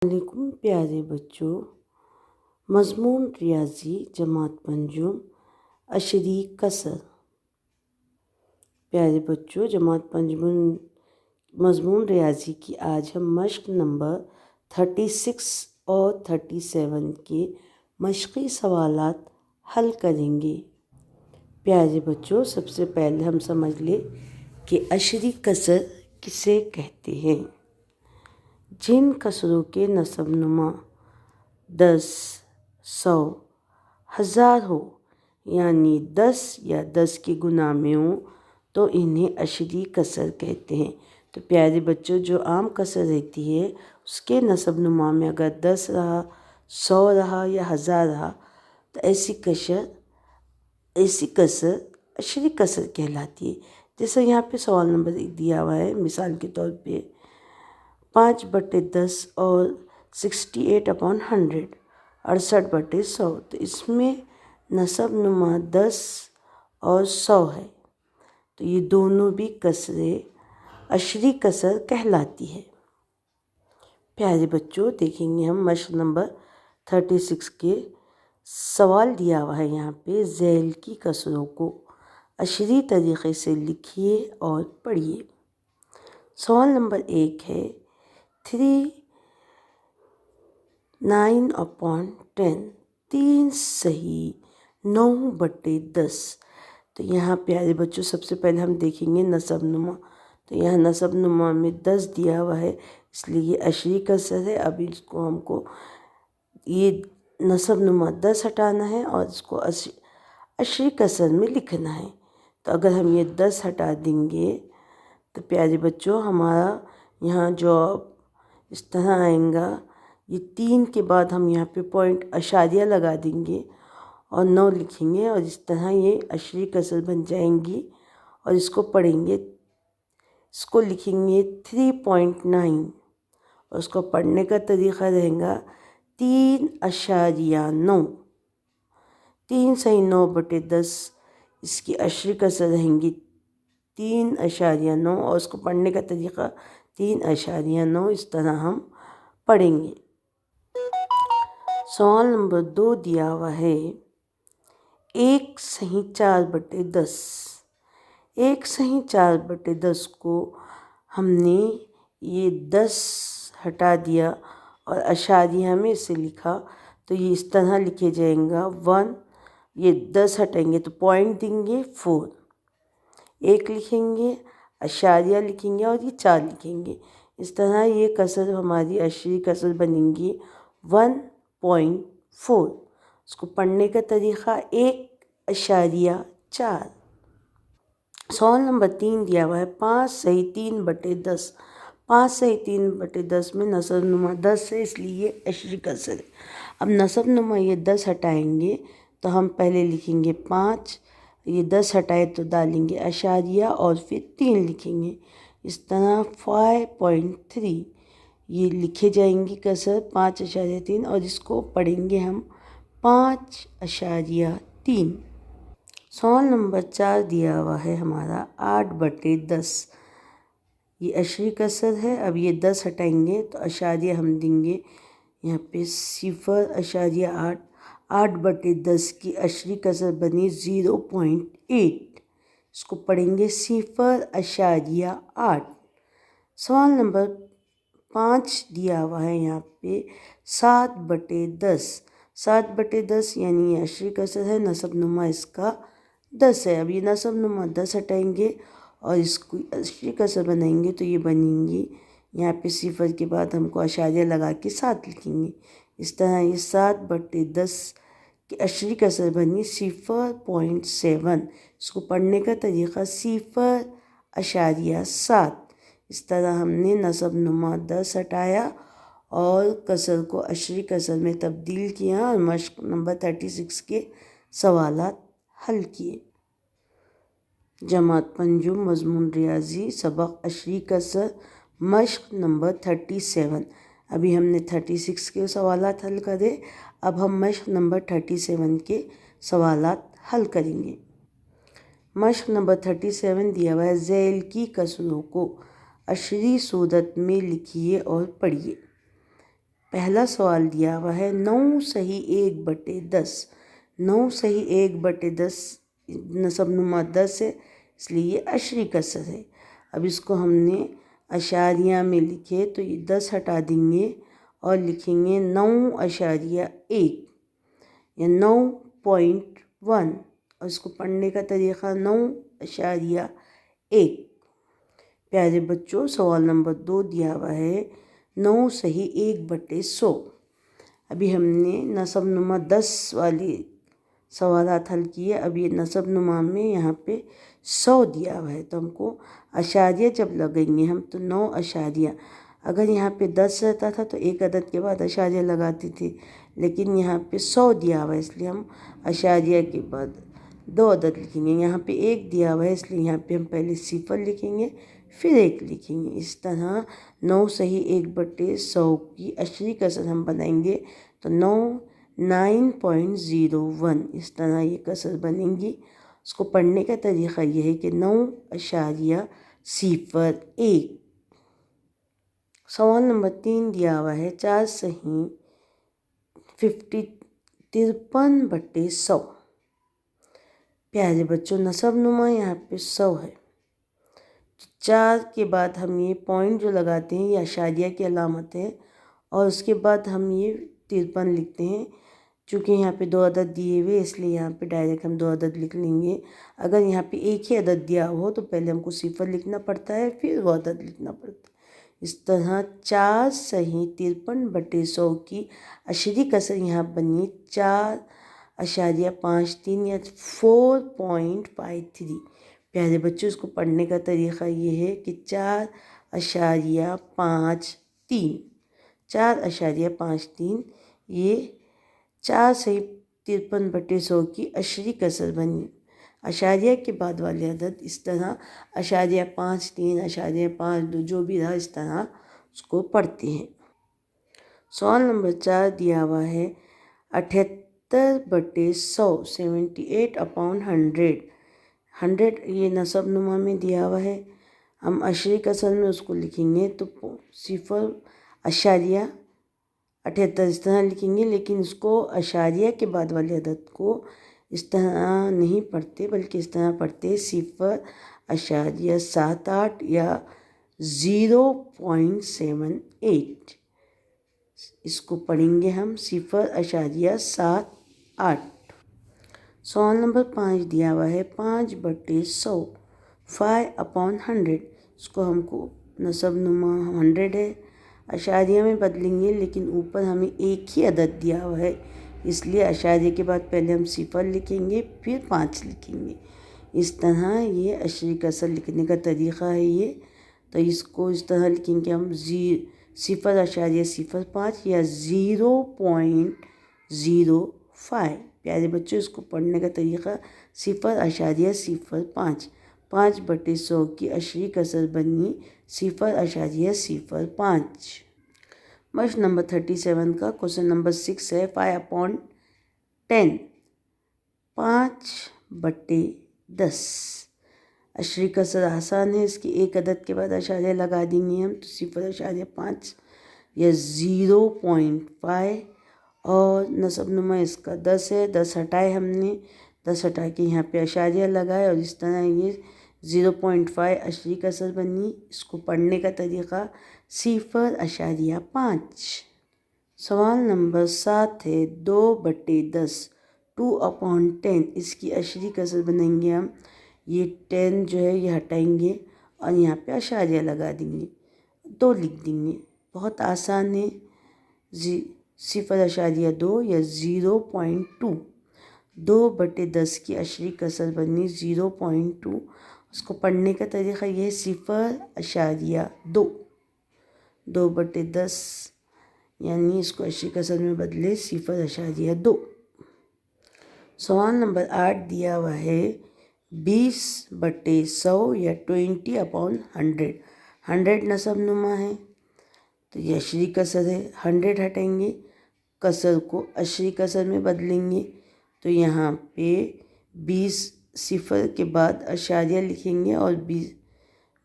علیکم پیارے بچوں، مضمون ریاضی جماعت پنجم عشری کسر۔ پیارے بچوں، جماعت پنجم مضمون ریاضی کی آج ہم مشق نمبر 36 اور 37 کے مشقی سوالات حل کریں گے۔ پیارے بچوں، سب سے پہلے ہم سمجھ لیں کہ عشری کسر کسے کہتے ہیں۔ جن کسروں کے نسب نما 10، 100، 1000 ہو، یعنی 10 یا 10 کے گنا میں ہوں تو انہیں عشری کسر کہتے ہیں۔ تو پیارے بچوں، جو عام کسر رہتی ہے اس کے نسب نما میں اگر 10 رہا، 100 رہا یا 1000 رہا تو ایسی کسر عشری کسر کہلاتی ہے۔ جیسے یہاں پہ سوال نمبر 1 دیا ہوا ہے، مثال کے طور پہ 5/10 اور 68/100، 68/100، تو اس میں نسب نما 10 اور 100 ہے، تو یہ دونوں بھی کسریں عشری کسر کہلاتی ہے۔ پیارے بچوں، دیکھیں گے ہم مشق نمبر 36 کے سوال دیا ہوا ہے یہاں پہ، ذیل کی کسروں کو عشری طریقے سے لکھیے اور پڑھیے۔ سوال نمبر 1 ہے 3 9/10، 3 صحیح 9/10۔ تو یہاں پیارے بچوں سب سے پہلے ہم دیکھیں گے نسب نما، تو یہاں نسب نما میں 10 دیا ہوا ہے، اس لیے یہ عشری کسر ہے۔ ابھی اس کو ہم کو یہ نسب نما 10 ہٹانا ہے اور اس کو عشری کسر میں لکھنا ہے۔ تو اگر ہم یہ 10 ہٹا دیں گے تو پیارے بچوں ہمارا یہاں جواب اس طرح آئیں گا، یہ 3 کے بعد ہم یہاں پہ پوائنٹ اشاریہ لگا دیں گے اور 9 لکھیں گے، اور اس طرح یہ عشری کسر بن جائیں گی، اور اس کو پڑھیں گے، اس کو لکھیں گے 3.9، اور اس کو پڑھنے کا طریقہ رہے گا 3.9۔ 3 صحیح 9/10، اس کی عشری کسر رہیں گی 3.9، اور اس کو پڑھنے کا طریقہ 3.9، اس طرح ہم پڑھیں گے۔ سوال نمبر 2 دیا ہوا ہے 1 صحیح 4/10۔ 1 صحیح 4/10 کو ہم نے یہ 10 ہٹا دیا اور اشاریہ میں اسے لکھا، تو یہ اس طرح لکھے جائیں گا 1، یہ 10 ہٹائیں گے تو پوائنٹ دیں گے 4، 1 لکھیں گے، اشاریہ لکھیں گے اور یہ 4 لکھیں گے، اس طرح یہ کسر ہماری عشری کسر بنیں گی 1.4۔ اس کو پڑھنے کا طریقہ 1.4۔ سوال نمبر 3 دیا ہوا ہے 5 صحیح 3/10۔ 5 صحیح 3/10 میں نسب نما 10 ہے، اس لیے یہ عشری کسر ہے۔ اب نسب نما یہ 10 ہٹائیں گے تو ہم پہلے لکھیں گے 5، یہ 10 ہٹائے تو ڈالیں گے اشاریہ اور پھر 3 لکھیں گے، اس طرح 5.3، یہ لکھے جائیں گی کسر 5.3، اور اس کو پڑھیں گے ہم 5.3۔ سوال نمبر 4 دیا ہوا ہے ہمارا 8/10، یہ عشری کسر ہے۔ اب یہ 10 ہٹائیں گے تو اشاریہ ہم دیں گے یہاں پہ 0.8۔ 8/10 کی عشری کسر بنی 0.8، اس کو پڑھیں گے 0.8۔ سوال نمبر 5 دیا ہوا ہے یہاں پہ 7/10۔ 7/10 یعنی یہ عشری کسر ہے، نسب نما اس کا 10 ہے۔ اب یہ نسب نما 10 ہٹائیں گے اور اس کو عشری کسر بنائیں گے تو یہ بنیں گی، یہاں پہ 0 کے بعد ہم کو اشاریہ لگا کے 7 لکھیں گے، اس طرح یہ 7/10 کی عشری کسر بنی 0.7۔ اس کو پڑھنے کا طریقہ 0.7۔ اس طرح ہم نے نسب نما 10 ہٹایا اور کسر کو عشری کسر میں تبدیل کیا اور مشق نمبر 36 کے سوالات حل کیے۔ جماعت پنجم مضمون ریاضی سبق عشری کسر مشق نمبر 37۔ ابھی ہم نے 36 کے سوالات حل کرے، اب ہم مشق نمبر 37 کے سوالات حل کریں گے۔ مشق نمبر 37 دیا ہوا ہے ذیل کی کسروں کو عشری صورت میں لکھیے اور پڑھیے۔ پہلا سوال دیا ہوا ہے 9·1/10۔ 9·1/10 نصب نما 10 ہے، اس لیے یہ عشری کسر ہے۔ اب اس کو ہم نے اشاریہ میں لکھے تو یہ 10 ہٹا دیں گے اور لکھیں گے 9.1 یا 9.1، اور اس کو پڑھنے کا طریقہ 9.1۔ پیارے بچوں، سوال نمبر 2 دیا ہوا ہے 9·1/100۔ ابھی ہم نے نصب نما 10 والے سوالات حل کیے، اب یہ نصب نما میں یہاں پہ 100 دیا ہوا ہے، تو ہم کو اشاریہ جب لگیں گے ہم تو 9 اشاریہ، اگر یہاں پہ 10 رہتا تھا تو ایک عدد کے بعد اشاریہ لگاتے تھے، لیکن یہاں پہ 100 دیا ہوا ہے اس لیے ہم اشاریہ کے بعد 2 عدد لکھیں گے۔ یہاں پہ 1 دیا ہوا ہے اس لیے یہاں پہ ہم پہلے 0 لکھیں گے پھر 1 لکھیں گے۔ اس طرح 9·1/100 کی عشری کسر ہم بنائیں گے تو 9.01، اس طرح یہ کسر بنیں گی۔ اس کو پڑھنے کا طریقہ یہ ہے کہ 9.01۔ سوال نمبر 3 دیا ہوا ہے 4·53/100۔ پیارے بچوں، نصب نما یہاں پہ 100 ہے، 4 کے بعد ہم یہ پوائنٹ جو لگاتے ہیں یہ اشاریہ کی علامت ہے، اور اس کے بعد ہم یہ 53 لکھتے ہیں۔ چونکہ یہاں پہ 2 عدد دیے ہوئے اس لیے یہاں پہ ڈائریکٹ ہم 2 عدد لکھ لیں گے۔ اگر یہاں پہ ایک ہی عدد دیا ہو تو پہلے ہم کو 0 لکھنا پڑتا ہے پھر وہ عدد لکھنا پڑتا ہے۔ اس طرح 4·53/100 کی عشری کسر یہاں بنی 4.53 یا 4.53۔ پیارے بچوں، اس کو پڑھنے کا طریقہ یہ ہے کہ 4.53 یہ 4·53/100 کی عشری کسر بنی۔ اشاریہ کے بعد والے عدد اس طرح 0.53 0.52 جو بھی رہا اس طرح اس کو پڑھتے ہیں۔ سوال نمبر 4 دیا ہوا ہے 78/100، 78/100۔ 100 یہ نصب نما میں دیا ہوا ہے، ہم عشری کسر میں اس کو لکھیں گے تو 0.78 اس طرح لکھیں گے، لیکن اس کو اشاریہ کے بعد والے عدد کو اس طرح نہیں پڑھتے بلکہ اس طرح پڑھتے 0.78 یا 0.78۔ اس کو پڑھیں گے ہم 0.78۔ سوال نمبر 5 دیا ہوا ہے 5/100، 5/100۔ اس کو ہم کو نصب نما 100 ہے، اشاریہ میں بدلیں گے لیکن اوپر ہمیں ایک ہی عدد دیا ہوا ہے، اس لیے اشاریہ کے بعد پہلے ہم 0 لکھیں گے پھر 5 لکھیں گے۔ اس طرح یہ عشری کسر لکھنے کا طریقہ ہے یہ، تو اس کو اس طرح لکھیں گے ہم 0.05 یا 0.05۔ پیارے بچوں، اس کو پڑھنے کا طریقہ 0.05۔ 5/100 کی عشری کسر بنی 0.05۔ مشق نمبر 37 کا کوشچن نمبر 6 ہے 5/10، 5/10۔ عشری کسر آسان ہے، اس کی ایک عدد کے بعد اشاریہ لگا دیں گے ہم تو 0.5 یا 0.5، اور نصب نما اس کا 10 ہے، 10 ہٹائے ہم نے، 10 ہٹا کے یہاں پہ اشاریہ لگائے اور اس طرح یہ 0.5 عشری کسر بنی۔ اس کو پڑھنے کا طریقہ 0.5۔ سوال نمبر 7 ہے 2/10، 2/10۔ اس کی عشری کسر بنائیں گے ہم، یہ 10 جو ہے یہ ہٹائیں گے اور یہاں پہ اشاریہ لگا دیں گے، 2 لکھ دیں گے۔ بہت آسان ہے، 0.2 یا 0.2۔ 2/10 کی عشری کسر بنی 0.2۔ اس کو پڑھنے کا طریقہ یہ ہے 0.2۔ 2/10 یعنی اس کو عشری کسر میں بدلے 0.2۔ سوال نمبر 8 دیا ہوا ہے 20/100 یا 20/100۔ 100 نصب نما ہے تو یہ عشری کسر ہے، 100 ہٹیں گے، کسر کو عشری کسر میں بدلیں گے تو یہاں پہ 20 0 کے بعد اشاریہ لکھیں گے اور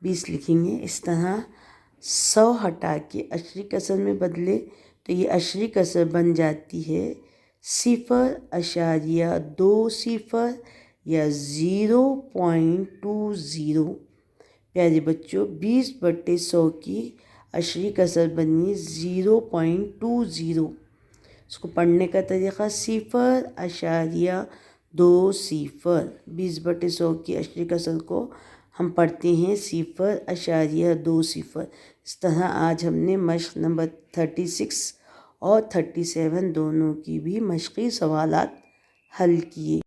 20 لکھیں گے۔ اس طرح 100 ہٹا کے عشری کسر میں بدلے تو تو یہ اشری کسر بن جاتی ہے 0.20 یا 0.20۔ پیارے بچوں 20/100 کی اشری کسر بنی 0.20۔ اس کو پڑھنے کا طریقہ 0.20۔ 20/100 کی اشری کسر کو ہم پڑھتے ہیں 0.20۔ اس طرح آج ہم نے مشق نمبر 36 اور 37 دونوں کی بھی مشقی سوالات حل کیے۔